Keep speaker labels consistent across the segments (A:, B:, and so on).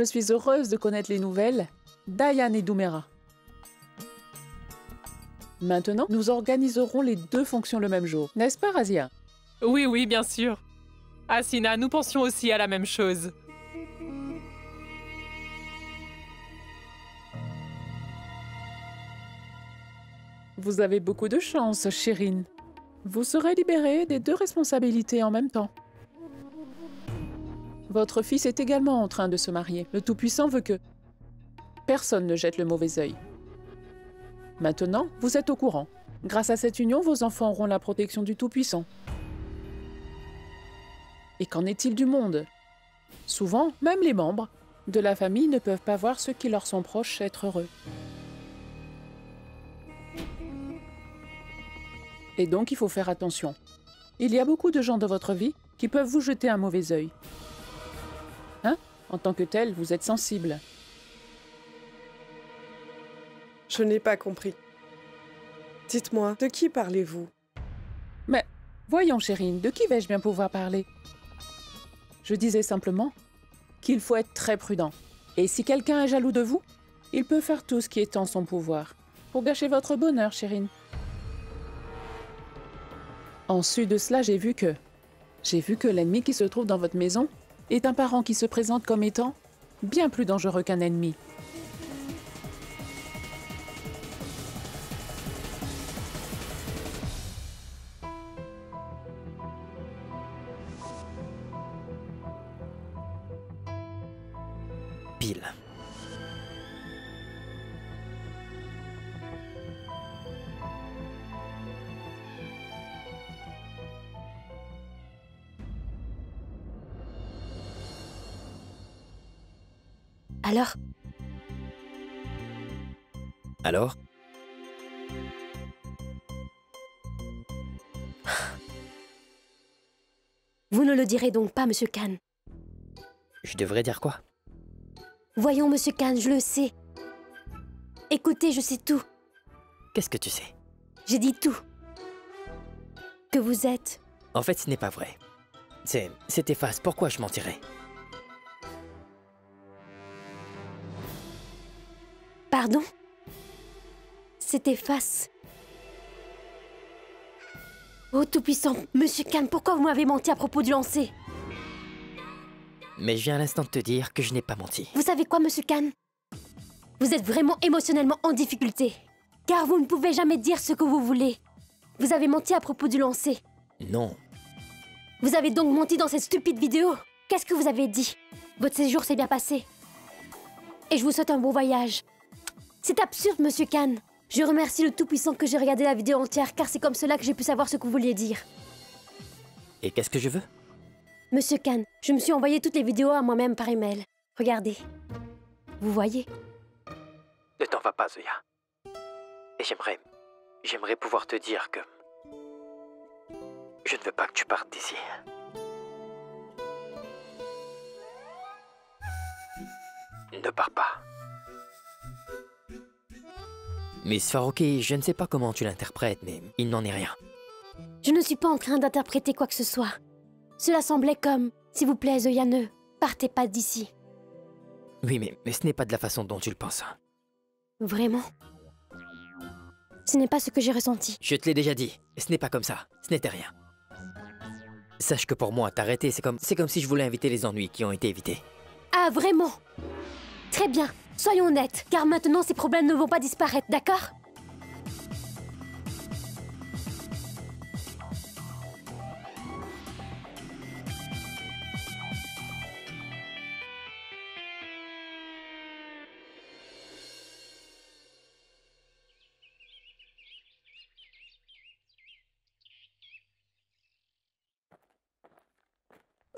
A: Je suis heureuse de connaître les nouvelles d'Ayane et d'Oumera. Maintenant, nous organiserons les deux fonctions le même jour. N'est-ce pas, Razia?
B: Oui, oui, bien sûr. Asina, nous pensions aussi à la même chose.
A: Vous avez beaucoup de chance, Chérine. Vous serez libérée des deux responsabilités en même temps. Votre fils est également en train de se marier. Le Tout-Puissant veut que personne ne jette le mauvais œil. Maintenant, vous êtes au courant. Grâce à cette union, vos enfants auront la protection du Tout-Puissant. Et qu'en est-il du monde? Souvent, même les membres de la famille ne peuvent pas voir ceux qui leur sont proches être heureux. Et donc, il faut faire attention. Il y a beaucoup de gens dans votre vie qui peuvent vous jeter un mauvais œil. Hein? En tant que tel, vous êtes sensible.
C: Je n'ai pas compris. Dites-moi, de qui parlez-vous?
A: Mais, voyons, Chérine, de qui vais-je bien pouvoir parler? Je disais simplement qu'il faut être très prudent. Et si quelqu'un est jaloux de vous, il peut faire tout ce qui est en son pouvoir pour gâcher votre bonheur, Chérine. Ensuite de cela, j'ai vu que l'ennemi qui se trouve dans votre maison est un parent qui se présente comme étant bien plus dangereux qu'un ennemi.
D: Pile.
E: Alors?
D: Alors?
E: Vous ne le direz donc pas, Monsieur Khan.
D: Je devrais dire quoi?
E: Voyons, Monsieur Khan, je le sais. Écoutez, je sais tout.
D: Qu'est-ce que tu sais?
E: J'ai dit tout. Que vous êtes...
D: En fait, ce n'est pas vrai. C'est efface. Pourquoi je mentirais?
E: Pardon? C'était face. Oh, Tout-Puissant, Monsieur Khan, pourquoi vous m'avez menti à propos du lancer?
D: Mais je viens à l'instant de te dire que je n'ai pas menti.
E: Vous savez quoi, Monsieur Khan? Vous êtes vraiment émotionnellement en difficulté. Car vous ne pouvez jamais dire ce que vous voulez. Vous avez menti à propos du lancer.
D: Non.
E: Vous avez donc menti dans cette stupide vidéo. Qu'est-ce que vous avez dit? Votre séjour s'est bien passé. Et je vous souhaite un bon voyage. C'est absurde, Monsieur Khan. Je remercie le Tout-Puissant que j'ai regardé la vidéo entière, car c'est comme cela que j'ai pu savoir ce que vous vouliez dire.
D: Et qu'est-ce que je veux?
E: Monsieur Khan, je me suis envoyé toutes les vidéos à moi-même par email. Regardez. Vous voyez?
D: Ne t'en va pas, Zoya. Et j'aimerais pouvoir te dire que... Je ne veux pas que tu partes d'ici. Ne pars pas. Miss Farouki, je ne sais pas comment tu l'interprètes, mais il n'en est rien.
E: Je ne suis pas en train d'interpréter quoi que ce soit. Cela semblait comme, s'il vous plaît, Zoya, ne partez pas d'ici.
D: Oui, mais ce n'est pas de la façon dont tu le penses.
E: Vraiment? Ce n'est pas ce que j'ai ressenti.
D: Je te l'ai déjà dit, ce n'est pas comme ça, ce n'était rien. Sache que pour moi, t'arrêter, c'est comme si je voulais éviter les ennuis qui ont été évités.
E: Ah, vraiment? Très bien, soyons honnêtes, car maintenant ces problèmes ne vont pas disparaître, d'accord?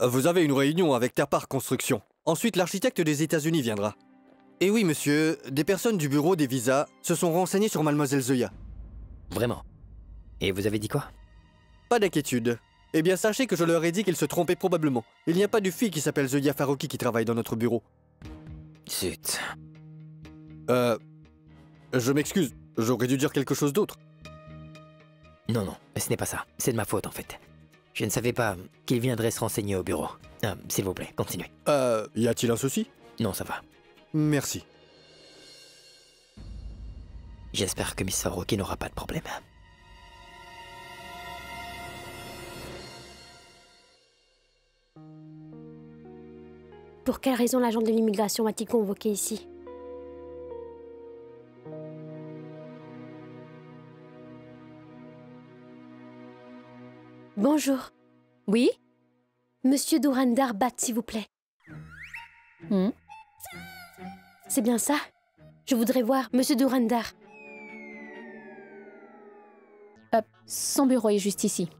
F: Vous avez une réunion avec Terpar Construction. Ensuite, l'architecte des États-Unis viendra. Et oui, monsieur, des personnes du bureau des visas se sont renseignées sur Mademoiselle Zoya.
D: Vraiment? Et vous avez dit quoi?
F: Pas d'inquiétude. Eh bien, sachez que je leur ai dit qu'ils se trompaient probablement. Il n'y a pas de fille qui s'appelle Zoya Farouki qui travaille dans notre bureau.
D: Zut.
F: Je m'excuse, j'aurais dû dire quelque chose d'autre.
D: Non, ce n'est pas ça. C'est de ma faute, en fait. Je ne savais pas qu'il viendrait se renseigner au bureau. S'il vous plaît, continuez.
F: Y a-t-il un souci?
D: Non, ça va.
F: Merci.
D: J'espère que Miss Saruki n'aura pas de problème.
E: Pour quelle raison l'agent de l'immigration m'a-t-il convoqué ici? Bonjour.
A: Oui?
E: Monsieur Durandar Bhatt, s'il vous plaît. C'est bien ça? Je voudrais voir Monsieur Durandar.
A: Son bureau est juste ici.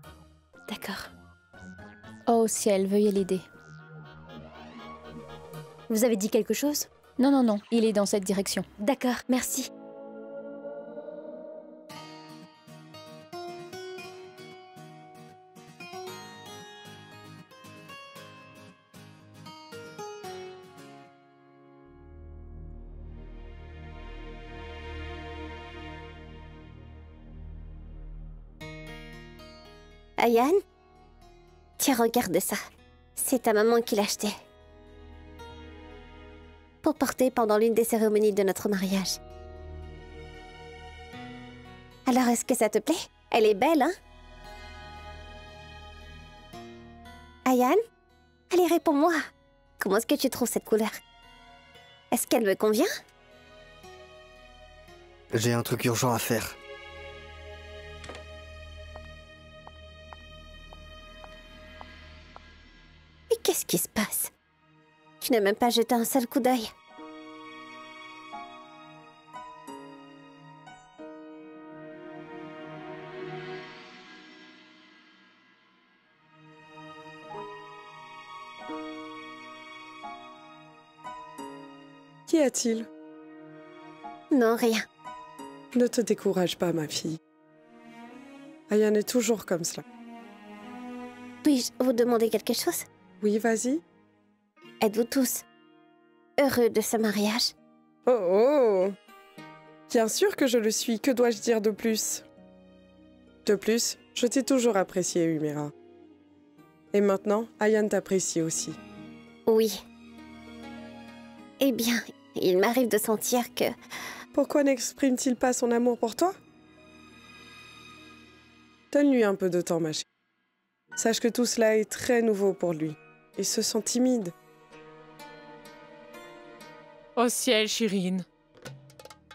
E: D'accord.
A: Oh ciel, veuillez l'aider.
E: Vous avez dit quelque chose?
A: Non, non, non, il est dans cette direction.
E: D'accord, merci.
G: Ayan? Tiens, regarde ça. C'est ta maman qui l'a acheté. Pour porter pendant l'une des cérémonies de notre mariage. Alors, est-ce que ça te plaît? Elle est belle, hein? Ayan? Allez, réponds-moi. Comment est-ce que tu trouves cette couleur? Est-ce qu'elle me convient?
F: J'ai un truc urgent à faire.
G: Mais qu'est-ce qui se passe? Tu n'as même pas jeté un seul coup d'œil.
C: Qu'y a-t-il?
G: Non, rien.
C: Ne te décourage pas, ma fille. Ayan est toujours comme cela.
G: Puis-je vous demander quelque chose?
C: Oui, vas-y.
G: Êtes-vous tous heureux de ce mariage?
C: Oh oh! Bien sûr que je le suis. Que dois-je dire de plus? De plus, je t'ai toujours apprécié, Umira. Et maintenant, Ayan t'apprécie aussi.
G: Oui. Eh bien, il m'arrive de sentir que...
C: Pourquoi n'exprime-t-il pas son amour pour toi? Donne-lui un peu de temps, ma chérie. Sache que tout cela est très nouveau pour lui. Il se sent timide.
B: Oh ciel, Chirine.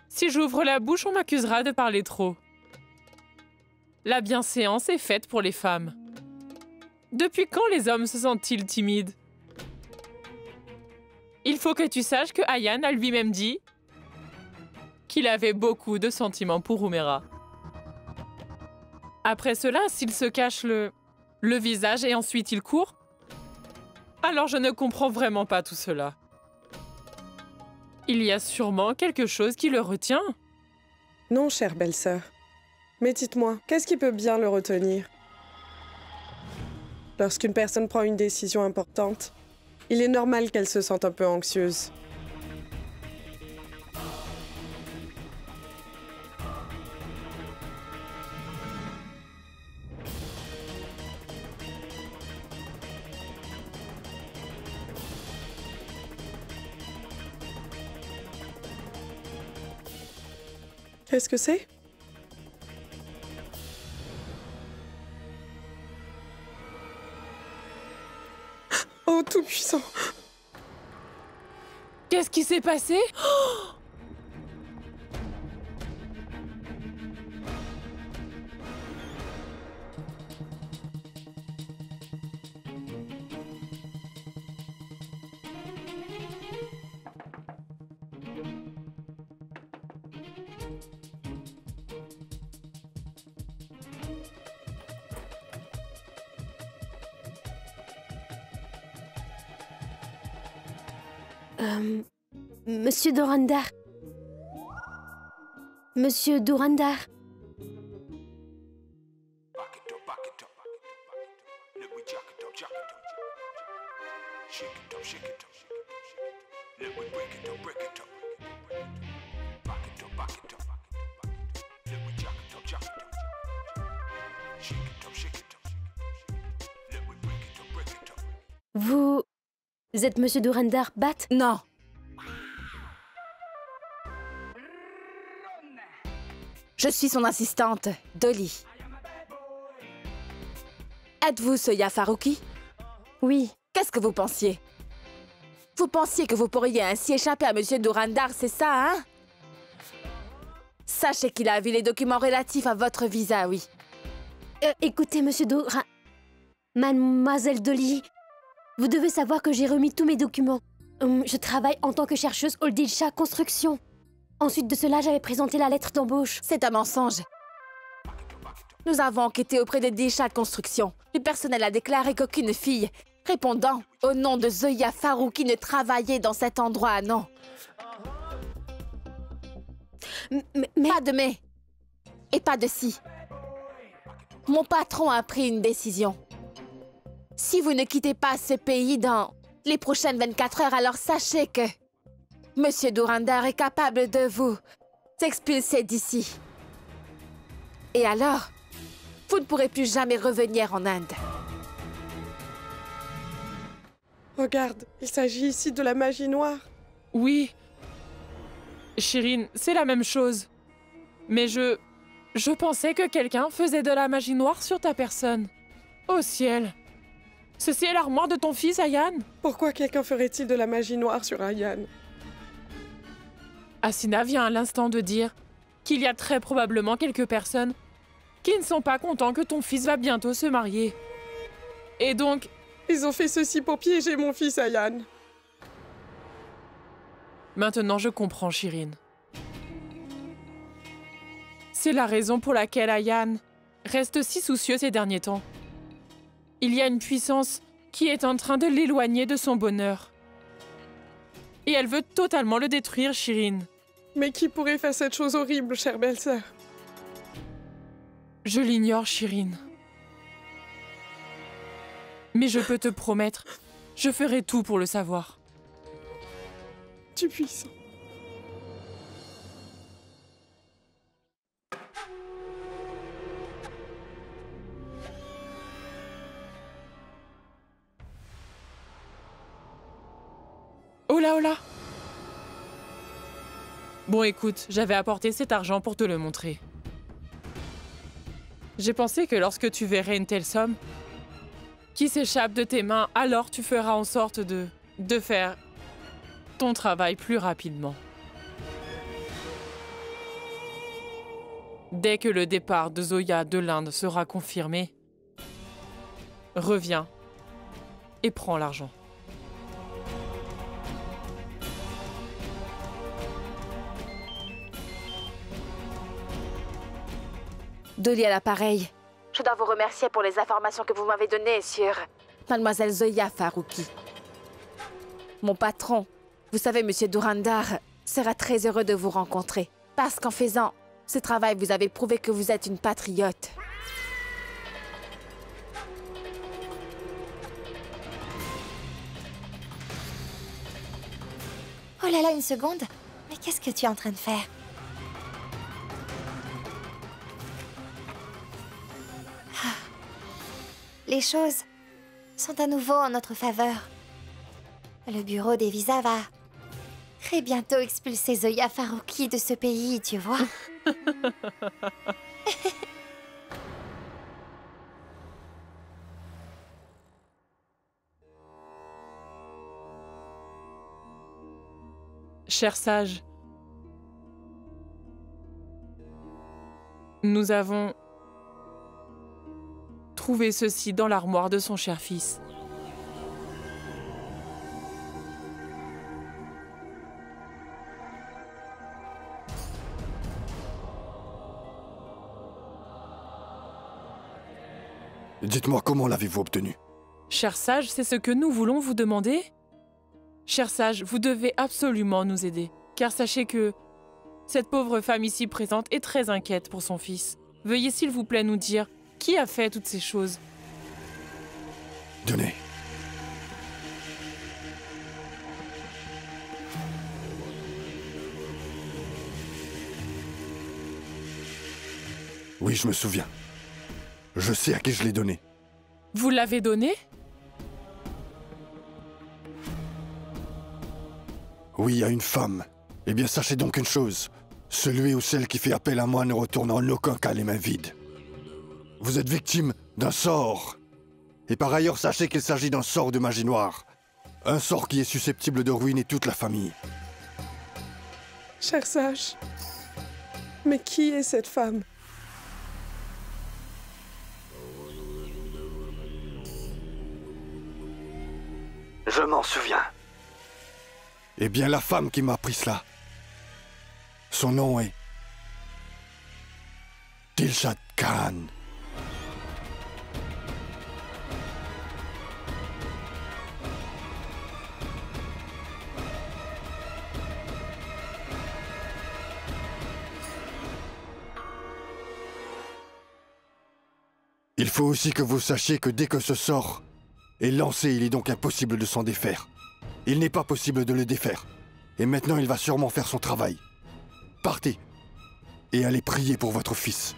B: Si j'ouvre la bouche, on m'accusera de parler trop. La bienséance est faite pour les femmes. Depuis quand les hommes se sentent-ils timides? Il faut que tu saches que Ayan a lui-même dit qu'il avait beaucoup de sentiments pour Umera. Après cela, s'il se cache le visage et ensuite il court, alors je ne comprends vraiment pas tout cela. Il y a sûrement quelque chose qui le retient.
C: Non, chère belle-sœur. Mais dites-moi, qu'est-ce qui peut bien le retenir? Lorsqu'une personne prend une décision importante, il est normal qu'elle se sente un peu anxieuse. Qu'est-ce que c'est? Oh, tout-puissant!
B: Qu'est-ce qui s'est passé? Oh!
E: Monsieur Durandar. Monsieur Durandar. Vous êtes Monsieur Durandar Bhatt?
H: Non, Je suis son assistante, Dolly. Êtes-vous Zoya Farouki?
E: Oui.
H: Qu'est-ce que vous pensiez? Vous pensiez que vous pourriez ainsi échapper à Monsieur Durandar, c'est ça, hein? Sachez qu'il a vu les documents relatifs à votre visa, oui.
E: Écoutez, monsieur Mademoiselle Dolly, vous devez savoir que j'ai remis tous mes documents. Je travaille en tant que chercheuse au Dilsha Construction. Ensuite de cela, j'avais présenté la lettre d'embauche.
H: C'est un mensonge. Nous avons enquêté auprès de Dilsha Construction. Le personnel a déclaré qu'aucune fille répondant au nom de Zoya Farouki ne travaillait dans cet endroit, non.
E: Mais...
H: Pas de mais et pas de si. Mon patron a pris une décision. Si vous ne quittez pas ce pays dans les prochaines 24 heures, alors sachez que Monsieur Durandar est capable de vous expulser d'ici. Et alors, vous ne pourrez plus jamais revenir en Inde.
C: Regarde, il s'agit ici de la magie noire.
B: Oui. Chirine, c'est la même chose. Mais je pensais que quelqu'un faisait de la magie noire sur ta personne. Oh ciel! Ceci est l'armoire de ton fils, Ayan?
C: Pourquoi quelqu'un ferait-il de la magie noire sur Ayan?
B: Asina vient à l'instant de dire qu'il y a très probablement quelques personnes qui ne sont pas contents que ton fils va bientôt se marier. Et donc...
C: Ils ont fait ceci pour piéger mon fils, Ayan.
B: Maintenant, je comprends, Chirine. C'est la raison pour laquelle Ayan reste si soucieux ces derniers temps. Il y a une puissance qui est en train de l'éloigner de son bonheur. Et elle veut totalement le détruire, Chirine.
C: Mais qui pourrait faire cette chose horrible, chère belle-sœur?
B: Je l'ignore, Chirine. Mais je peux te promettre, je ferai tout pour le savoir.
C: Tu es puissant.
B: Oh là, oh là! Bon, écoute, j'avais apporté cet argent pour te le montrer. J'ai pensé que lorsque tu verrais une telle somme qui s'échappe de tes mains, alors tu feras en sorte de faire ton travail plus rapidement. Dès que le départ de Zoya de l'Inde sera confirmé, reviens et prends l'argent.
H: Dolly à l'appareil. Je dois vous remercier pour les informations que vous m'avez données sur Mademoiselle Zoya Farouki. Mon patron, vous savez, Monsieur Durandar, sera très heureux de vous rencontrer. Parce qu'en faisant ce travail, vous avez prouvé que vous êtes une patriote.
G: Oh là là, une seconde. Mais qu'est-ce que tu es en train de faire? Les choses sont à nouveau en notre faveur. Le bureau des visas va très bientôt expulser Zoya Farouki de ce pays, tu vois.
B: Cher sage, nous avons trouvé ceci dans l'armoire de son cher fils.
I: Dites-moi, comment l'avez-vous obtenu?
B: Cher sage, c'est ce que nous voulons vous demander. Cher sage, vous devez absolument nous aider, car sachez que cette pauvre femme ici présente est très inquiète pour son fils. Veuillez s'il vous plaît nous dire qui a fait toutes ces choses.
I: Donnez. Oui, je me souviens. Je sais à qui je l'ai donné.
B: Vous l'avez donné?
I: Oui, à une femme. Eh bien, sachez donc une chose. Celui ou celle qui fait appel à moi ne retourne en aucun cas les mains vides. Vous êtes victime d'un sort. Et par ailleurs, sachez qu'il s'agit d'un sort de magie noire. Un sort qui est susceptible de ruiner toute la famille.
C: Cher sage, mais qui est cette femme?
F: Je m'en souviens.
I: Eh bien, la femme qui m'a appris cela. Son nom est... Dilshad Khan. Il faut aussi que vous sachiez que dès que ce sort est lancé, il est donc impossible de s'en défaire. Il n'est pas possible de le défaire. Et maintenant, il va sûrement faire son travail. Partez et allez prier pour votre fils.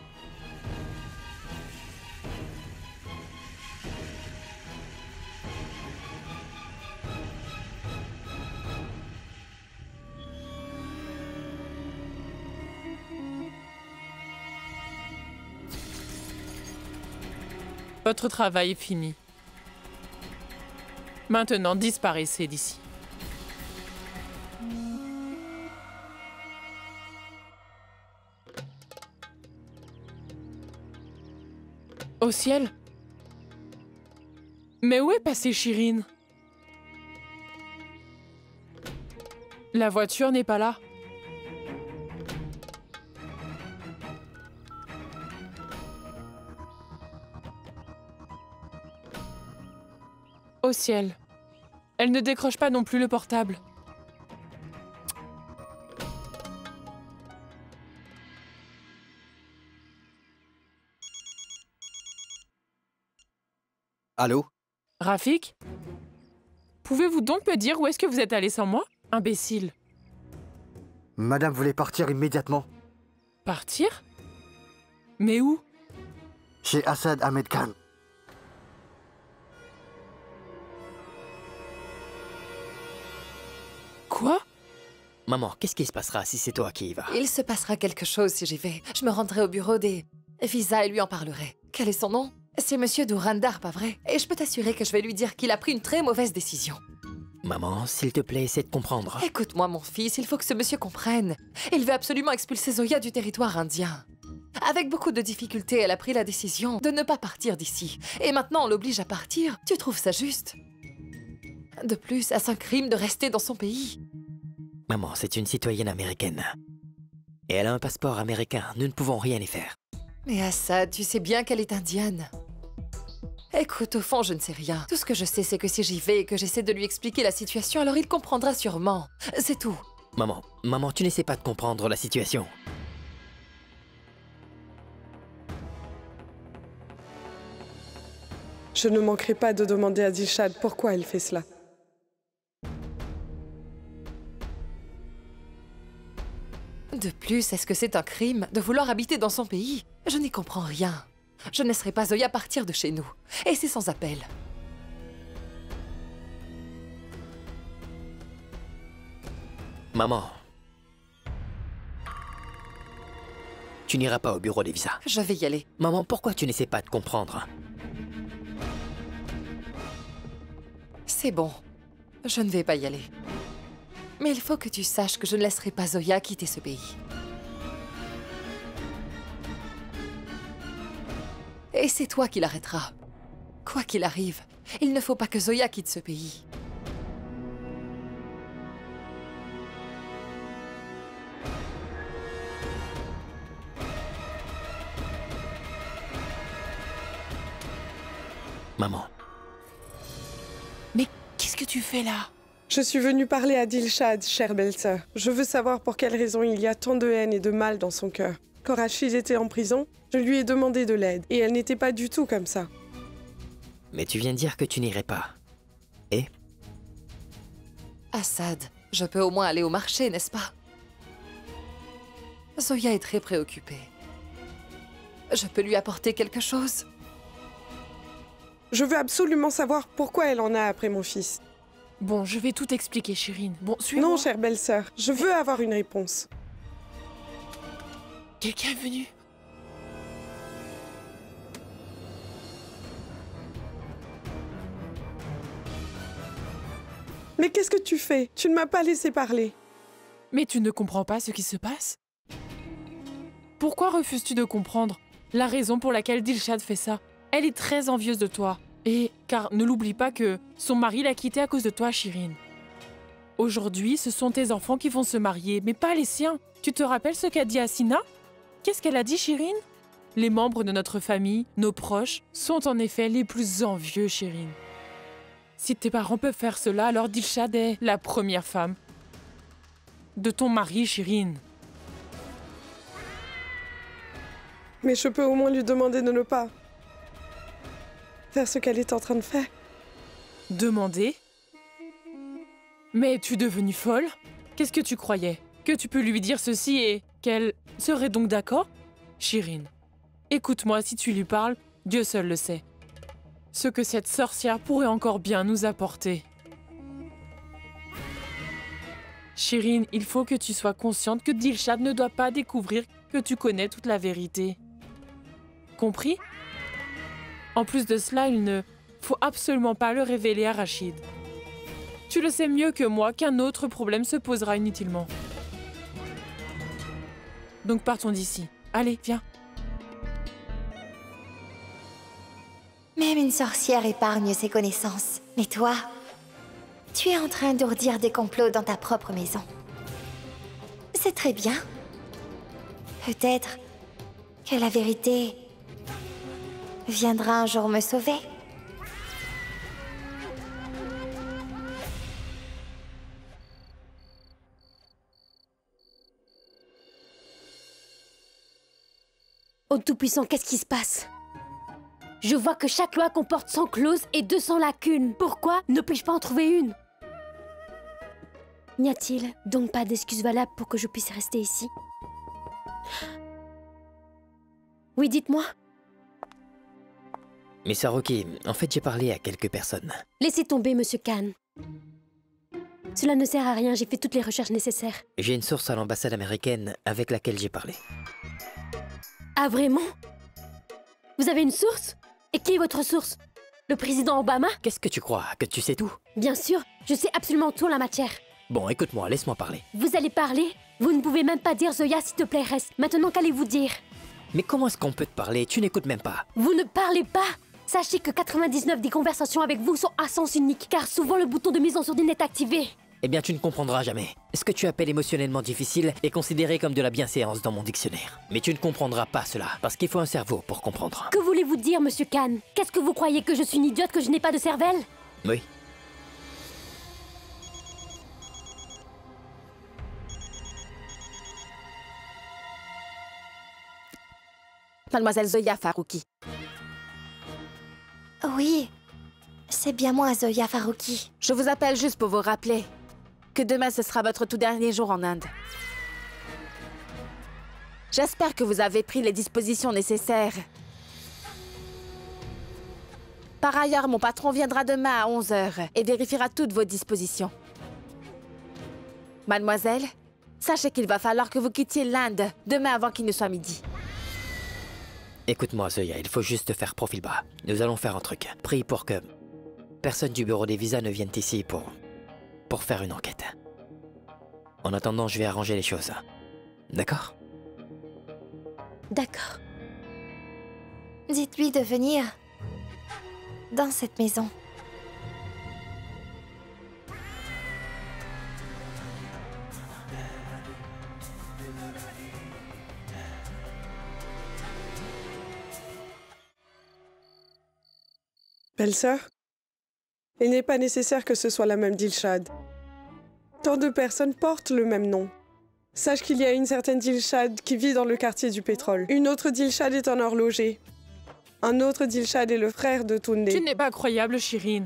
B: Votre travail est fini. Maintenant, disparaissez d'ici. Au ciel? Mais où est passée Shirin? La voiture n'est pas là. Au ciel. Elle ne décroche pas non plus le portable.
F: Allô?
B: Rafik? Pouvez-vous donc me dire où est-ce que vous êtes allé sans moi? Imbécile.
F: Madame voulait partir immédiatement.
B: Partir? Mais où?
F: Chez Assad Ahmed Khan.
B: Quoi?
D: Maman, qu'est-ce qui se passera si c'est toi qui y vas?
J: Il se passera quelque chose si j'y vais. Je me rendrai au bureau des visas et lui en parlerai. Quel est son nom? C'est Monsieur Durandar, pas vrai? Et je peux t'assurer que je vais lui dire qu'il a pris une très mauvaise décision.
D: Maman, s'il te plaît, essaie de comprendre.
J: Écoute-moi, mon fils, il faut que ce monsieur comprenne. Il veut absolument expulser Zoya du territoire indien. Avec beaucoup de difficultés, elle a pris la décision de ne pas partir d'ici. Et maintenant, on l'oblige à partir. Tu trouves ça juste? De plus, est-ce un crime de rester dans son pays?
D: Maman, c'est une citoyenne américaine. Et elle a un passeport américain. Nous ne pouvons rien y faire.
J: Mais Assad, tu sais bien qu'elle est indienne. Écoute, au fond, je ne sais rien. Tout ce que je sais, c'est que si j'y vais et que j'essaie de lui expliquer la situation, alors il comprendra sûrement. C'est tout.
D: Maman, tu n'essaies pas de comprendre la situation.
C: Je ne manquerai pas de demander à Dilshad pourquoi elle fait cela.
J: De plus, est-ce que c'est un crime de vouloir habiter dans son pays? Je n'y comprends rien. Je ne laisserai pas Zoya partir de chez nous. Et c'est sans appel.
D: Maman. Tu n'iras pas au bureau des visas.
J: Je vais y aller.
D: Maman, pourquoi tu n'essaies pas de comprendre?
J: C'est bon. Je ne vais pas y aller. Mais il faut que tu saches que je ne laisserai pas Zoya quitter ce pays. Et c'est toi qui l'arrêteras. Quoi qu'il arrive, il ne faut pas que Zoya quitte ce pays.
D: Maman.
B: Mais qu'est-ce que tu fais là?
C: Je suis venue parler à Dilshad, chère belle-sœur. Je veux savoir pour quelle raison il y a tant de haine et de mal dans son cœur. Quand Rachid était en prison, je lui ai demandé de l'aide, et elle n'était pas du tout comme ça.
D: Mais tu viens de dire que tu n'irais pas. Et?
J: Assad, je peux au moins aller au marché, n'est-ce pas? Zoya est très préoccupée. Je peux lui apporter quelque chose?
C: Je veux absolument savoir pourquoi elle en a après mon fils.
B: Bon, je vais tout expliquer, Shirin. Bon, suis-moi.
C: Non, chère belle-sœur, je veux avoir une réponse.
B: Quelqu'un est venu.
C: Mais qu'est-ce que tu fais? Tu ne m'as pas laissé parler.
B: Mais tu ne comprends pas ce qui se passe? Pourquoi refuses-tu de comprendre la raison pour laquelle Dilshad fait ça? Elle est très envieuse de toi. Et car ne l'oublie pas que son mari l'a quittée à cause de toi, Shirin. Aujourd'hui, ce sont tes enfants qui vont se marier, mais pas les siens. Tu te rappelles ce qu'a dit Asina? Qu'est-ce qu'elle a dit, Shirin? Les membres de notre famille, nos proches, sont en effet les plus envieux, Shirin. Si tes parents peuvent faire cela, alors Dilshad est la première femme de ton mari, Shirin.
C: Mais je peux au moins lui demander de ne pas faire ce qu'elle est en train de faire.
B: Demander? Mais es-tu devenue folle? Qu'est-ce que tu croyais? Que tu peux lui dire ceci et qu'elle serait donc d'accord? Shirin, écoute-moi, si tu lui parles, Dieu seul le sait. Ce que cette sorcière pourrait encore bien nous apporter. Shirin, il faut que tu sois consciente que Dilshad ne doit pas découvrir que tu connais toute la vérité. Compris? En plus de cela, il ne faut absolument pas le révéler à Rachid. Tu le sais mieux que moi qu'un autre problème se posera inutilement. Donc partons d'ici. Allez, viens.
G: Même une sorcière épargne ses connaissances. Mais toi, tu es en train d'ourdir des complots dans ta propre maison. C'est très bien. Peut-être que la vérité viendra un jour me sauver.
E: Ô Tout-Puissant, qu'est-ce qui se passe? Je vois que chaque loi comporte 100 clauses et 200 lacunes. Pourquoi ne puis-je pas en trouver une? N'y a-t-il donc pas d'excuse valable pour que je puisse rester ici? Oui, dites-moi.
D: Miss Haruki, en fait, j'ai parlé à quelques personnes.
E: Laissez tomber, Monsieur Khan. Cela ne sert à rien, j'ai fait toutes les recherches nécessaires.
D: J'ai une source à l'ambassade américaine avec laquelle j'ai parlé.
E: Ah, vraiment? Vous avez une source? Et qui est votre source? Le président Obama?
D: Qu'est-ce que tu crois? Que tu sais tout?
E: Bien sûr, je sais absolument tout en la matière.
D: Bon, écoute-moi, laisse-moi parler.
E: Vous allez parler? Vous ne pouvez même pas dire Zoya, s'il te plaît, reste. Maintenant, qu'allez-vous dire?
D: Mais comment est-ce qu'on peut te parler? Tu n'écoutes même pas.
E: Vous ne parlez pas! Sachez que 99 des conversations avec vous sont à sens unique, car souvent le bouton de mise en sourdine est activé.
D: Eh bien, tu ne comprendras jamais. Ce que tu appelles émotionnellement difficile est considéré comme de la bienséance dans mon dictionnaire. Mais tu ne comprendras pas cela, parce qu'il faut un cerveau pour comprendre.
E: Que voulez-vous dire, Monsieur Khan? Qu'est-ce que vous croyez, que je suis une idiote, que je n'ai pas de cervelle?
D: Oui.
H: Mademoiselle Zoya Farouki.
G: Oui, c'est bien moi, Zoya Farouki.
H: Je vous appelle juste pour vous rappeler que demain, ce sera votre tout dernier jour en Inde. J'espère que vous avez pris les dispositions nécessaires. Par ailleurs, mon patron viendra demain à 11 h et vérifiera toutes vos dispositions. Mademoiselle, sachez qu'il va falloir que vous quittiez l'Inde demain avant qu'il ne soit midi.
D: Écoute-moi, Zoya, il faut juste faire profil bas. Nous allons faire un truc. Prie pour que personne du bureau des visas ne vienne ici pour faire une enquête. En attendant, je vais arranger les choses. D'accord?
E: D'accord.
G: Dites-lui de venir dans cette maison.
C: Belle-sœur, il n'est pas nécessaire que ce soit la même Dilshad. Tant de personnes portent le même nom. Sache qu'il y a une certaine Dilshad qui vit dans le quartier du pétrole. Une autre Dilshad est un horloger. Un autre Dilshad est le frère de Tunde.
B: Tu n'es pas croyable, Shirin.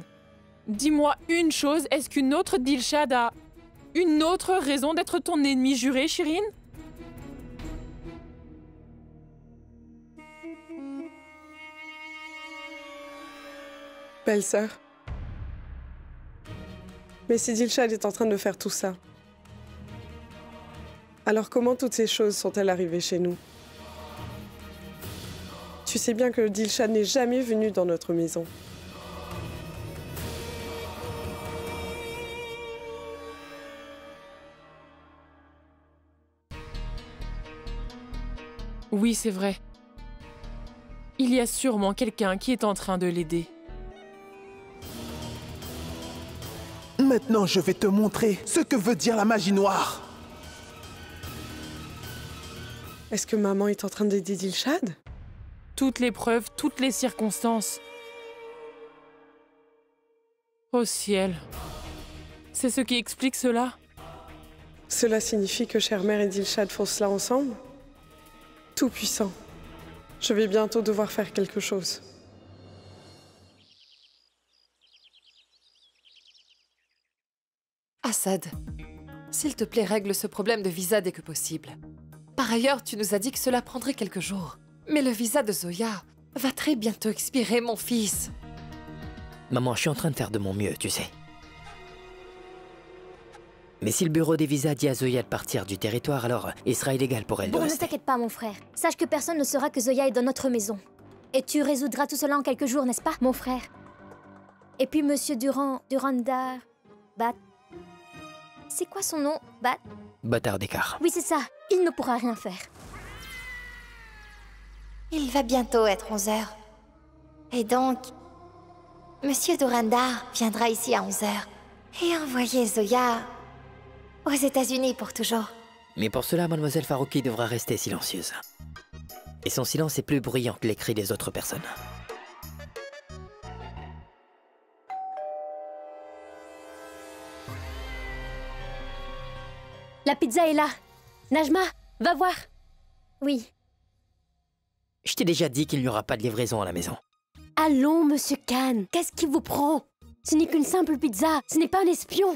B: Dis-moi une chose, est-ce qu'une autre Dilshad a une autre raison d'être ton ennemi juré, Shirin?
C: Belle-sœur. Mais si Dilshad est en train de faire tout ça, alors comment toutes ces choses sont-elles arrivées chez nous? Tu sais bien que Dilshad n'est jamais venu dans notre maison.
B: Oui, c'est vrai. Il y a sûrement quelqu'un qui est en train de l'aider.
K: Maintenant, je vais te montrer ce que veut dire la magie noire.
C: Est-ce que maman est en train d'aider Dilshad?
B: Toutes les preuves, toutes les circonstances. Au ciel. C'est ce qui explique cela?
C: Cela signifie que chère mère et Dilshad font cela ensemble? Tout-puissant. Je vais bientôt devoir faire quelque chose.
J: Assad, s'il te plaît, règle ce problème de visa dès que possible. Par ailleurs, tu nous as dit que cela prendrait quelques jours. Mais le visa de Zoya va très bientôt expirer, mon fils.
D: Maman, je suis en train de faire de mon mieux, tu sais. Mais si le bureau des visas dit à Zoya de partir du territoire, alors il sera illégal pour elle de
E: Bon, ne
D: rester.
E: t'inquiète pas, mon frère. Sache que personne ne saura que Zoya est dans notre maison. Et tu résoudras tout cela en quelques jours, n'est-ce pas, mon frère? Et puis Monsieur Durandar... Bat... C'est quoi son nom? Bat...
D: Bâtard d'écart.
E: Oui, c'est ça. Il ne pourra rien faire.
G: Il va bientôt être 11 h. Et donc, Monsieur Durandar viendra ici à 11 h. Et envoyer Zoya aux États-Unis pour toujours.
D: Mais pour cela, Mademoiselle Farouki devra rester silencieuse. Et son silence est plus bruyant que les cris des autres personnes.
E: La pizza est là. Najma, va voir. Oui.
D: Je t'ai déjà dit qu'il n'y aura pas de livraison à la maison.
E: Allons, Monsieur Khan. Qu'est-ce qui vous prend? Ce n'est qu'une simple pizza. Ce n'est pas un espion.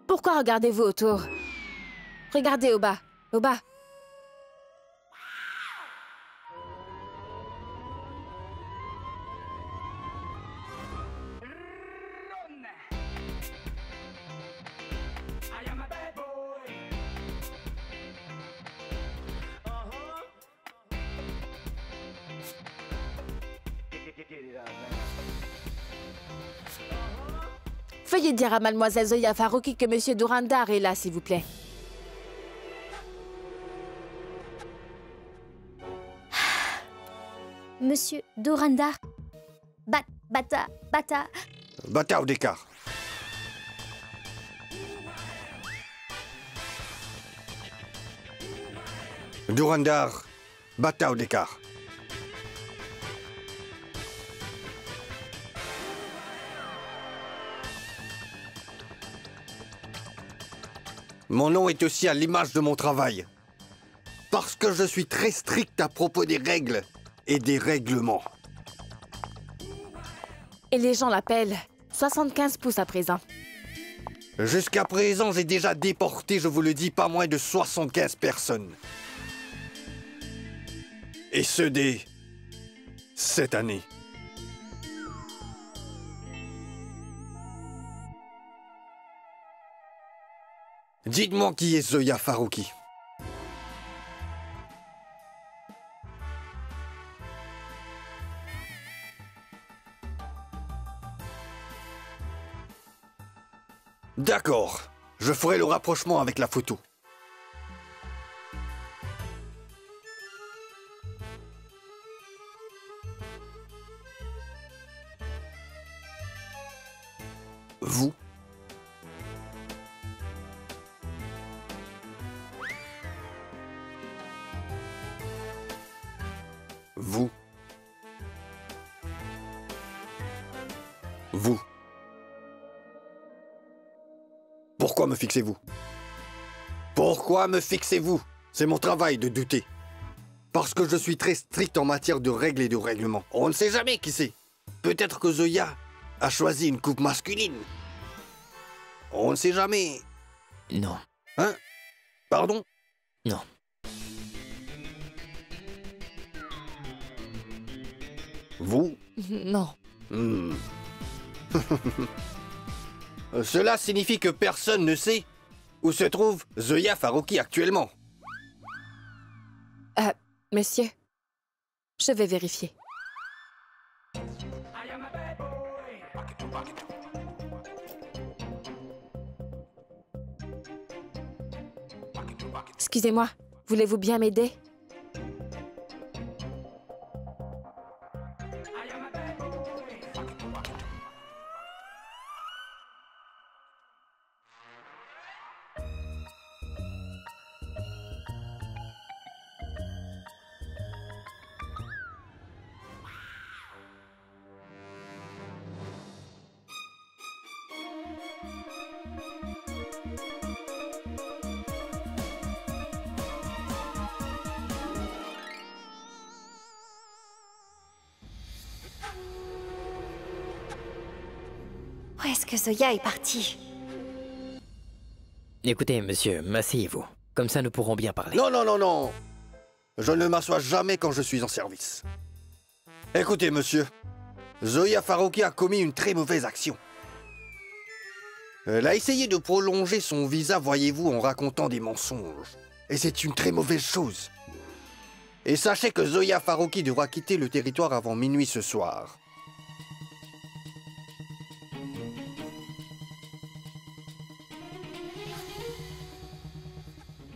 H: Pourquoi regardez-vous autour? Regardez au bas, au bas. Veuillez dire à Mademoiselle Zoya Farouki que Monsieur Durandar est là, s'il vous plaît.
E: Monsieur Durandar. Bata.
I: Bâtard d'écart. Durandar, bâtard d'écart. Mon nom est aussi à l'image de mon travail. Parce que je suis très strict à propos des règles et des règlements.
H: Et les gens l'appellent 75 pouces à présent.
I: Jusqu'à présent, j'ai déjà déporté, je vous le dis, pas moins de 75 personnes. Et ce dès cette année. Dites-moi qui est Zoya Farouki. D'accord, je ferai le rapprochement avec la photo. Vous? Vous? Vous? Pourquoi me fixez-vous? Pourquoi me fixez-vous? C'est mon travail de douter. Parce que je suis très strict en matière de règles et de règlements. On ne sait jamais qui c'est. Peut-être que Zoya a choisi une coupe masculine. On ne sait jamais.
D: Non.
I: Hein? Pardon?
D: Non.
I: Vous?
J: Non.
I: Hmm. Cela signifie que personne ne sait où se trouve Zoya Farouki actuellement.
H: Monsieur, je vais vérifier. Excusez-moi, voulez-vous bien m'aider?
G: Où est-ce que Zoya est partie?
D: Écoutez, monsieur, m'asseyez-vous. Comme ça, nous pourrons bien parler.
I: Non, non, non, non. Je ne m'assois jamais quand je suis en service. Écoutez, monsieur. Zoya Farouki a commis une très mauvaise action. Elle a essayé de prolonger son visa, voyez-vous, en racontant des mensonges. Et c'est une très mauvaise chose. Et sachez que Zoya Farouki devra quitter le territoire avant minuit ce soir.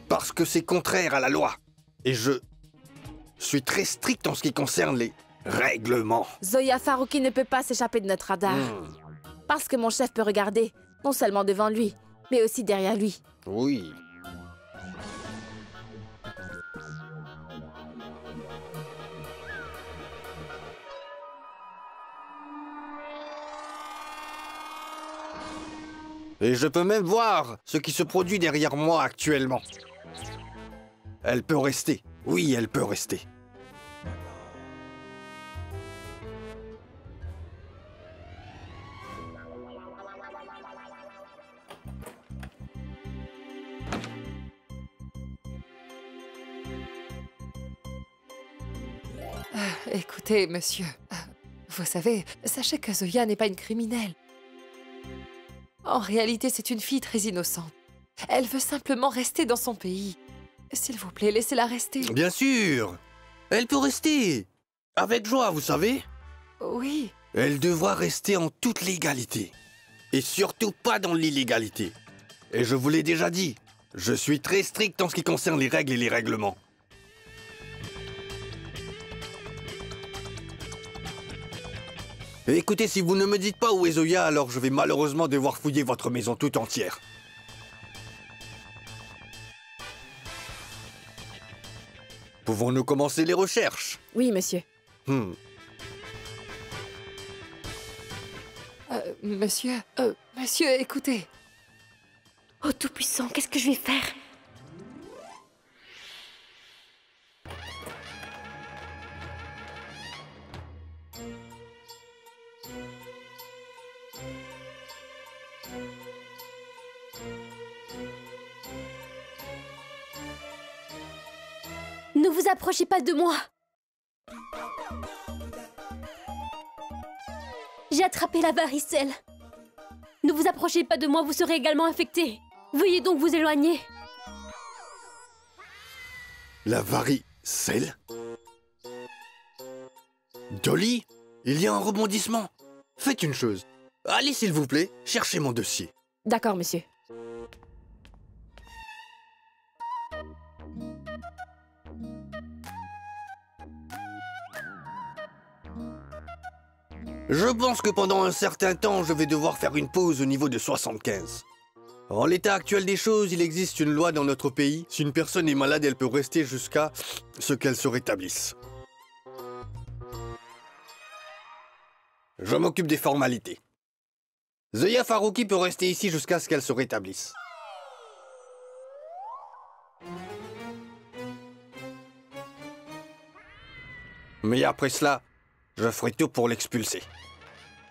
I: Parce que c'est contraire à la loi. Et je suis très strict en ce qui concerne les règlements.
H: Zoya Farouki ne peut pas s'échapper de notre radar. Parce que mon chef peut regarder, non seulement devant lui, mais aussi derrière lui.
I: Oui. Et je peux même voir ce qui se produit derrière moi actuellement. Elle peut rester. Oui, elle peut rester.
J: Écoutez, monsieur, vous savez, sachez que Zoya n'est pas une criminelle. En réalité, c'est une fille très innocente. Elle veut simplement rester dans son pays. S'il vous plaît, laissez-la rester.
I: Bien sûr. Elle peut rester. Avec joie, vous savez.
J: Oui.
I: Elle devra rester en toute légalité. Et surtout pas dans l'illégalité. Et je vous l'ai déjà dit, je suis très strict en ce qui concerne les règles et les règlements. Et écoutez, si vous ne me dites pas où est Zoya, alors je vais malheureusement devoir fouiller votre maison tout entière. Pouvons-nous commencer les recherches?
H: Oui, monsieur.
J: Monsieur, écoutez.
E: Oh, Tout-Puissant, qu'est-ce que je vais faire? Ne vous approchez pas de moi! J'ai attrapé la varicelle. Ne vous approchez pas de moi, vous serez également infecté. Veuillez donc vous éloigner.
I: La varicelle? Dolly, il y a un rebondissement. Faites une chose. Allez, s'il vous plaît, cherchez mon dossier.
H: D'accord, monsieur.
I: Je pense que pendant un certain temps, je vais devoir faire une pause au niveau de 75. En l'état actuel des choses, il existe une loi dans notre pays. Si une personne est malade, elle peut rester jusqu'à ce qu'elle se rétablisse. Je m'occupe des formalités. Zoya Farouki peut rester ici jusqu'à ce qu'elle se rétablisse. Mais après cela, je ferai tout pour l'expulser.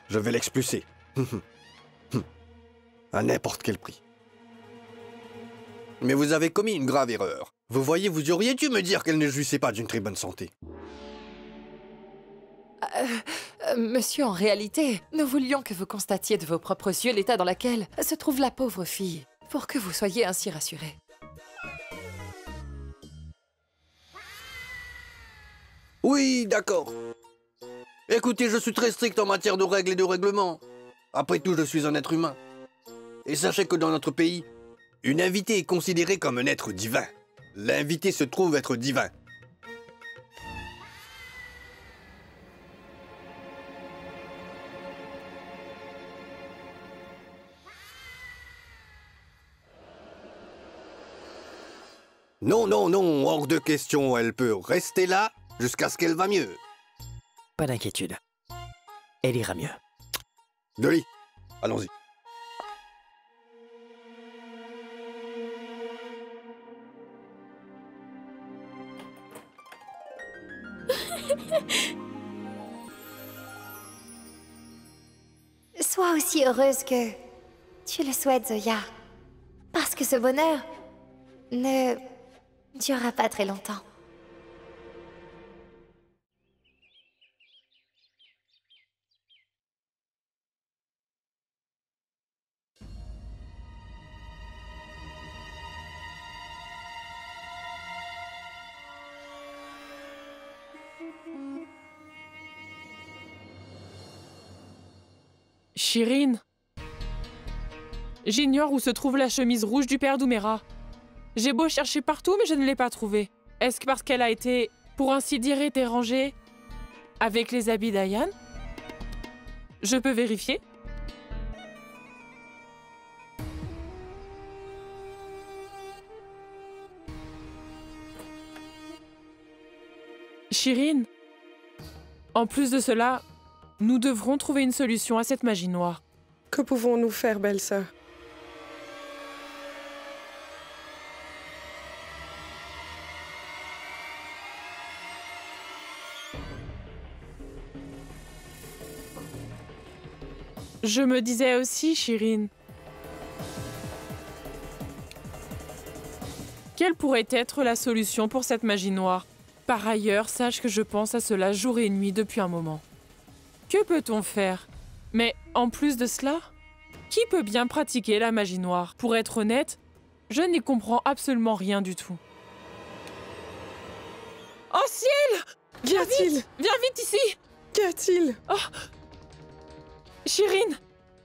I: Je vais l'expulser. À n'importe quel prix.
F: Mais vous avez commis une grave erreur. Vous voyez, vous auriez dû me dire qu'elle ne jouissait pas d'une très bonne santé.
J: Monsieur, en réalité, nous voulions que vous constatiez de vos propres yeux l'état dans lequel se trouve la pauvre fille, pour que vous soyez ainsi rassurés.
F: Oui, d'accord. Écoutez, je suis très strict en matière de règles et de règlements. Après tout, je suis un être humain. Et sachez que dans notre pays, une invitée est considérée comme un être divin. L'invité se trouve être divin. Non, non, non, hors de question, elle peut rester là jusqu'à ce qu'elle va mieux.
D: Pas d'inquiétude. Elle ira mieux.
F: Dolly, allons-y.
G: Sois aussi heureuse que tu le souhaites, Zoya. Parce que ce bonheur ne durera pas très longtemps.
B: Chirine. J'ignore où se trouve la chemise rouge du père d'Umera. J'ai beau chercher partout, mais je ne l'ai pas trouvée. Est-ce que parce qu'elle a été, pour ainsi dire, été rangée avec les habits d'Ayan? Je peux vérifier? Chirine, en plus de cela, nous devrons trouver une solution à cette magie noire.
C: Que pouvons-nous faire, belle sœur?
B: Je me disais aussi, Chirine, quelle pourrait être la solution pour cette magie noire? Par ailleurs, sache que je pense à cela jour et nuit depuis un moment. Que peut-on faire? Mais en plus de cela, qui peut bien pratiquer la magie noire? Pour être honnête, je n'y comprends absolument rien du tout. Oh ciel! Viens vite! Viens vite ici!
C: Qu'y a-t-il?
B: Oh! Chirine,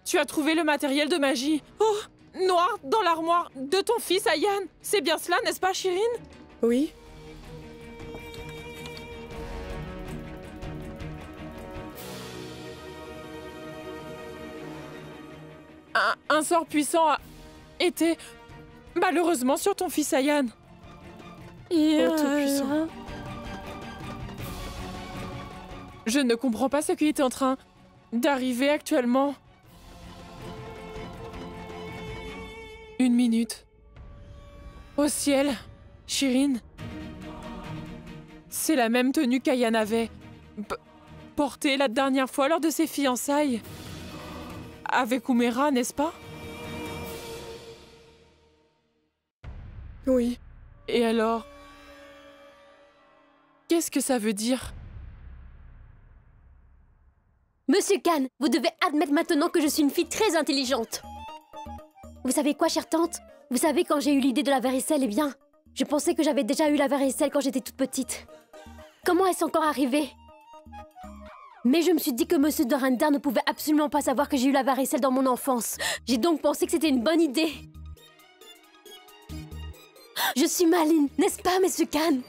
B: tu as trouvé le matériel de magie. Oh! Noir dans l'armoire de ton fils Ayan. C'est bien cela, n'est-ce pas, Chirine?
C: Oui.
B: Un sort puissant a été malheureusement sur ton fils Ayan.
C: Oh, tout puissant.
B: Je ne comprends pas ce qui est en train d'arriver actuellement. Une minute. Au ciel, Chirine. C'est la même tenue qu'Ayan avait portée la dernière fois lors de ses fiançailles. Avec Umera, n'est-ce pas?
C: Oui.
B: Et alors? Qu'est-ce que ça veut dire?
E: Monsieur Khan, vous devez admettre maintenant que je suis une fille très intelligente. Vous savez quoi, chère tante? Vous savez, quand j'ai eu l'idée de la varicelle, eh bien, je pensais que j'avais déjà eu la varicelle quand j'étais toute petite. Comment est-ce encore arrivé? Mais je me suis dit que Monsieur Durandar ne pouvait absolument pas savoir que j'ai eu la varicelle dans mon enfance. J'ai donc pensé que c'était une bonne idée. Je suis maligne, n'est-ce pas, Monsieur Khan?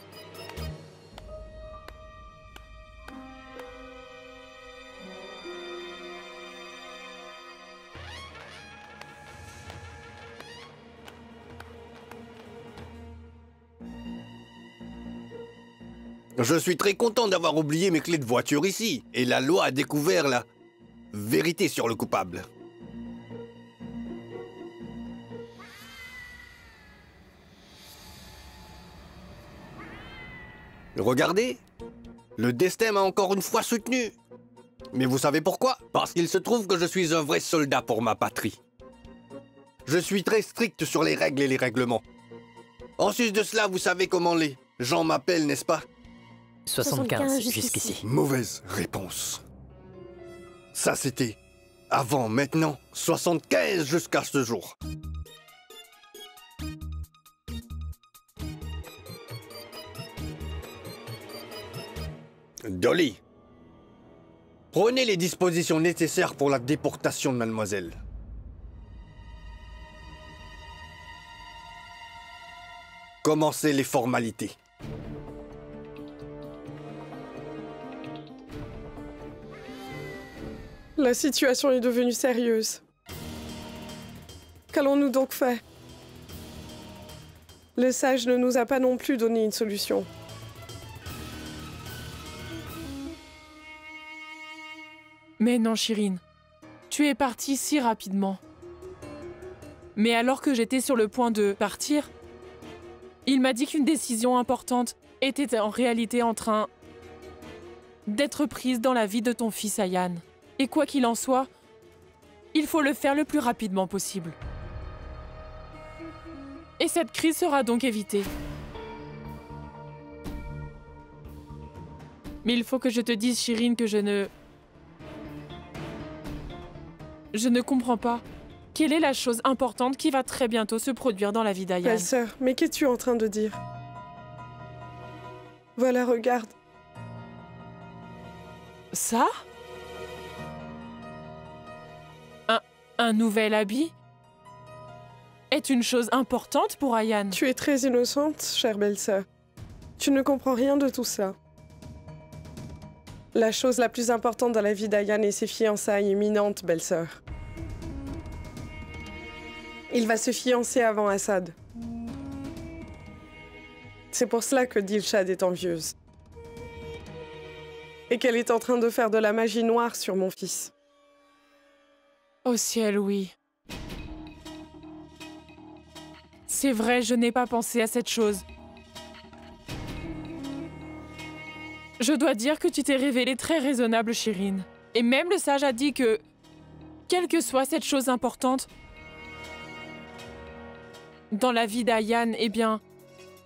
F: Je suis très content d'avoir oublié mes clés de voiture ici. Et la loi a découvert la vérité sur le coupable. Regardez, le destin m'a encore une fois soutenu. Mais vous savez pourquoi? Parce qu'il se trouve que je suis un vrai soldat pour ma patrie. Je suis très strict sur les règles et les règlements. En sus de cela, vous savez comment les gens m'appellent, n'est-ce pas?
D: 75 jusqu'ici.
I: Mauvaise réponse.
F: Ça, c'était avant, maintenant, 75 jusqu'à ce jour. Dolly, prenez les dispositions nécessaires pour la déportation de mademoiselle. Commencez les formalités.
C: La situation est devenue sérieuse. Qu'allons-nous donc faire? Le sage ne nous a pas non plus donné une solution.
B: Mais non, Shirin. Tu es partie si rapidement. Mais alors que j'étais sur le point de partir, il m'a dit qu'une décision importante était en réalité en train d'être prise dans la vie de ton fils Ayan. Et quoi qu'il en soit, il faut le faire le plus rapidement possible. Et cette crise sera donc évitée. Mais il faut que je te dise, Shirin, que je ne comprends pas. Quelle est la chose importante qui va très bientôt se produire dans la vie d'Ayan?
C: Belle-sœur, mais qu'es-tu en train de dire? Voilà, regarde.
B: Ça? Un nouvel habit est une chose importante pour Ayan.
C: Tu es très innocente, chère belle-sœur. Tu ne comprends rien de tout ça. La chose la plus importante dans la vie d'Ayan est ses fiançailles imminentes, belle-sœur. Il va se fiancer avant Assad. C'est pour cela que Dilshad est envieuse. Et qu'elle est en train de faire de la magie noire sur mon fils.
B: Au ciel, oui. C'est vrai, je n'ai pas pensé à cette chose. Je dois dire que tu t'es révélée très raisonnable, Shirin. Et même le sage a dit que, quelle que soit cette chose importante, dans la vie d'Ayan, eh bien,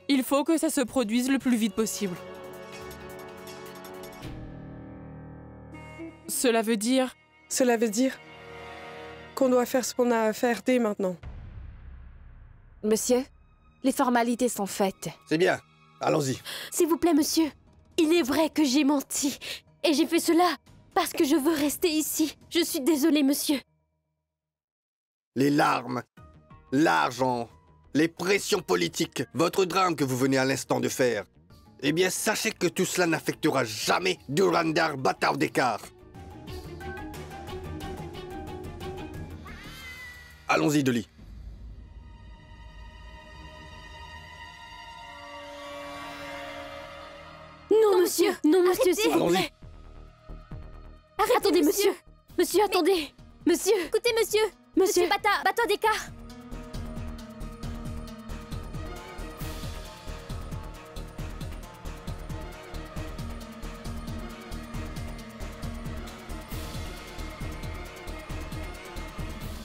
B: il faut que ça se produise le plus vite possible. Cela veut dire...
C: Cela veut dire qu'on doit faire ce qu'on a à faire dès maintenant.
H: Monsieur, les formalités sont faites.
F: C'est bien, allons-y.
E: S'il vous plaît, monsieur. Il est vrai que j'ai menti. Et j'ai fait cela parce que je veux rester ici. Je suis désolée, monsieur.
F: Les larmes, l'argent, les pressions politiques, votre drame que vous venez à l'instant de faire. Eh bien, sachez que tout cela n'affectera jamais Durandar Batardekar. Allons-y, Dolly.
E: Non, monsieur. Non, monsieur, s'il vous
F: Allons-y.
E: plaît. Attendez, monsieur. Monsieur, attendez. Monsieur. Écoutez, monsieur. Monsieur Batardekar.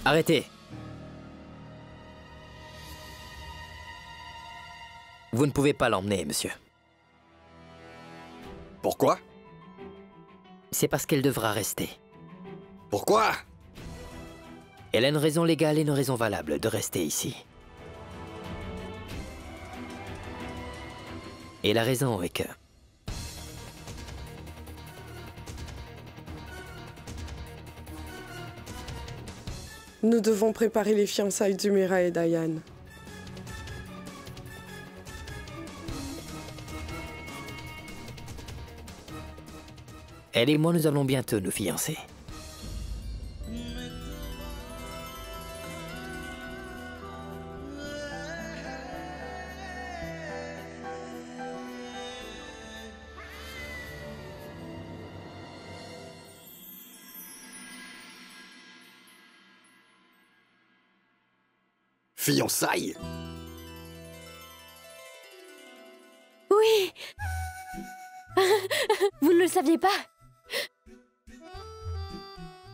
D: Arrêtez. Vous ne pouvez pas l'emmener, monsieur.
F: Pourquoi?
D: C'est parce qu'elle devra rester.
F: Pourquoi?
D: Elle a une raison légale et une raison valable de rester ici. Et la raison est que...
C: Nous devons préparer les fiançailles d'Umira et d'Ayan.
D: Elle et moi, nous allons bientôt nous fiancer.
F: Fiançailles?
E: Oui. Vous ne le saviez pas?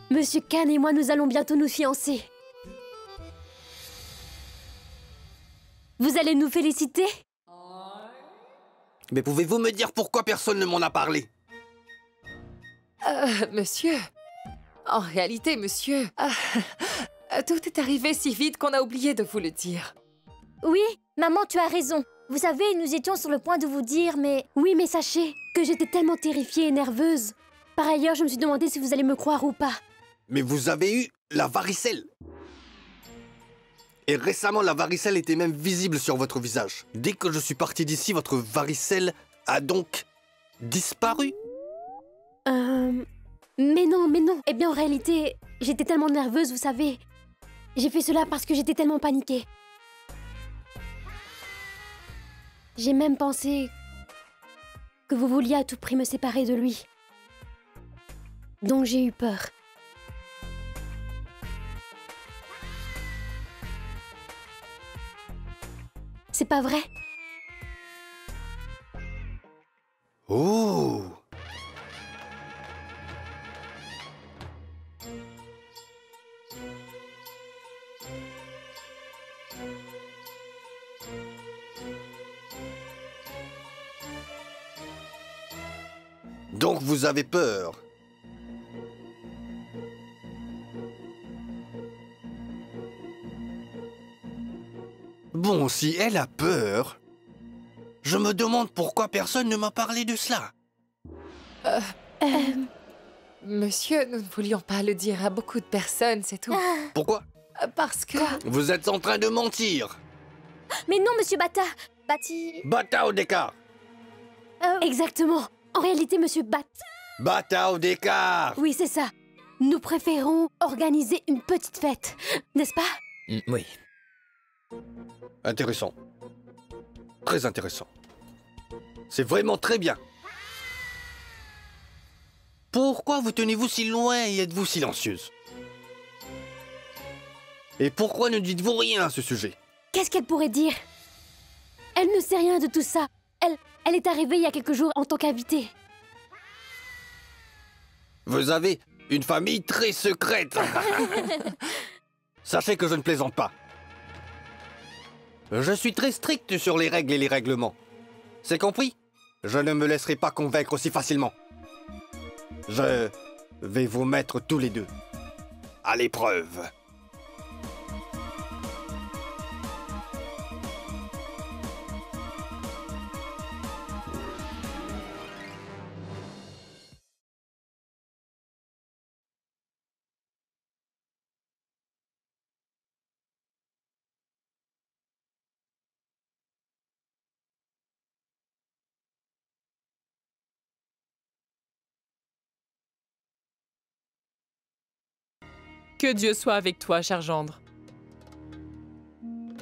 E: Monsieur Khan et moi, nous allons bientôt nous fiancer. Vous allez nous féliciter?
F: Mais pouvez-vous me dire pourquoi personne ne m'en a parlé?
J: Monsieur... En réalité, monsieur... tout est arrivé si vite qu'on a oublié de vous le dire.
E: Oui, maman, tu as raison. Vous savez, nous étions sur le point de vous dire, mais... Oui, mais sachez que j'étais tellement terrifiée et nerveuse. Par ailleurs, je me suis demandé si vous allez me croire ou pas.
F: Mais vous avez eu la varicelle. Et récemment, la varicelle était même visible sur votre visage. Dès que je suis parti d'ici, votre varicelle a donc disparu.
E: Mais non, mais non. Eh bien, en réalité, j'étais tellement nerveuse, vous savez. J'ai fait cela parce que j'étais tellement paniquée. J'ai même pensé que vous vouliez à tout prix me séparer de lui. Donc j'ai eu peur. C'est pas vrai?
F: Oh! Donc vous avez peur? Bon, si elle a peur, je me demande pourquoi personne ne m'a parlé de cela.
J: Monsieur, nous ne voulions pas le dire à beaucoup de personnes, c'est tout.
F: Pourquoi?
J: Parce que...
F: Vous êtes en train de mentir.
E: Mais non, monsieur Bata.
F: Bata Odenkar.
E: Exactement. En réalité, monsieur
F: Bata Odenkar.
E: Oui, c'est ça. Nous préférons organiser une petite fête, n'est-ce pas?
D: Oui.
F: Intéressant. Très intéressant. C'est vraiment très bien. Pourquoi vous tenez-vous si loin et êtes-vous silencieuse? Et pourquoi ne dites-vous rien à ce sujet?
E: Qu'est-ce qu'elle pourrait dire? Elle ne sait rien de tout ça. Elle est arrivée il y a quelques jours en tant qu'invitée.
F: Vous avez une famille très secrète. Sachez que je ne plaisante pas. Je suis très strict sur les règles et les règlements. C'est compris? Je ne me laisserai pas convaincre aussi facilement. Je vais vous mettre tous les deux à l'épreuve.
B: Que Dieu soit avec toi, cher gendre.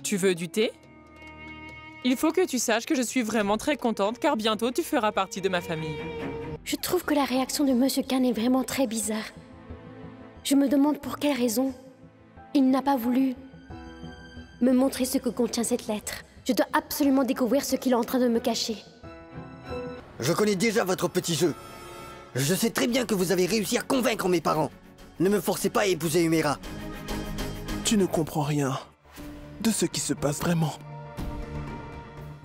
B: Tu veux du thé? Il faut que tu saches que je suis vraiment très contente car bientôt tu feras partie de ma famille.
E: Je trouve que la réaction de Monsieur Khan est vraiment très bizarre. Je me demande pour quelle raison il n'a pas voulu me montrer ce que contient cette lettre. Je dois absolument découvrir ce qu'il est en train de me cacher.
F: Je connais déjà votre petit jeu. Je sais très bien que vous avez réussi à convaincre mes parents. Ne me forcez pas à épouser Umera.
K: Tu ne comprends rien de ce qui se passe vraiment.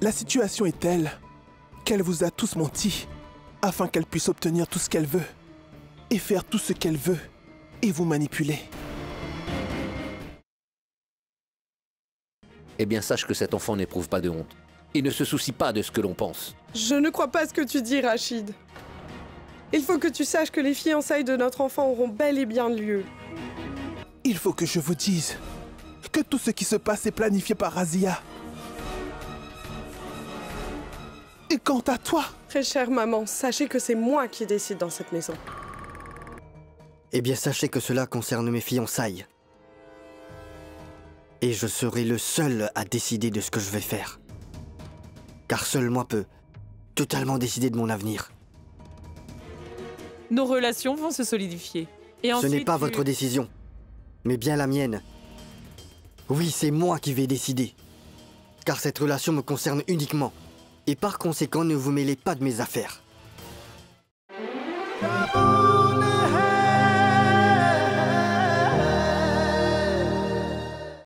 K: La situation est telle qu'elle vous a tous menti afin qu'elle puisse obtenir tout ce qu'elle veut et faire tout ce qu'elle veut et vous manipuler.
L: Eh bien, sache que cet enfant n'éprouve pas de honte. Il ne se soucie pas de ce que l'on pense.
C: Je ne crois pas ce que tu dis, Rachid. Il faut que tu saches que les fiançailles de notre enfant auront bel et bien lieu.
K: Il faut que je vous dise que tout ce qui se passe est planifié par Razia. Et quant à toi...
C: Très chère maman, sachez que c'est moi qui décide dans cette maison.
F: Eh bien, sachez que cela concerne mes fiançailles. Et je serai le seul à décider de ce que je vais faire. Car seul moi peux totalement décider de mon avenir.
B: Nos relations vont se solidifier. Et
F: Ce n'est
B: ensuite,
F: pas votre décision, mais bien la mienne. Oui, c'est moi qui vais décider. Car cette relation me concerne uniquement. Et par conséquent, ne vous mêlez pas de mes affaires.